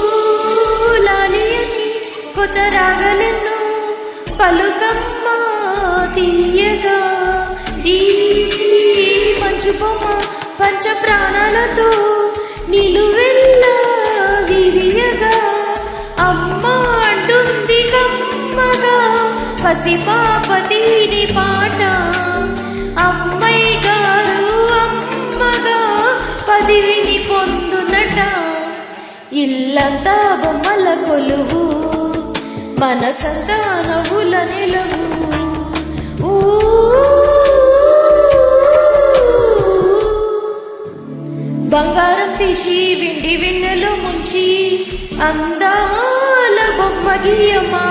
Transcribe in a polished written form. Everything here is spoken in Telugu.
జూలాలి అని కొత్త రాగలను పలుకమ్మ తీయగా ఈ మంచు బొమ్మ పంచ ప్రాణాలతో నిలువెల్లా విరియగా అమ్మ అంటుంది కమ్మగా పసిపాప దీని పాట అమ్మాయి గారు అమ్మగా పదివిని పొందునట ఇల్లంతా బొమ్మల కొలువు మనసంతా నవ్వుల నిలవు బంగారం తీచి వెండి వెన్నెలో ముంచి అందాల బొమ్మ గీయమా.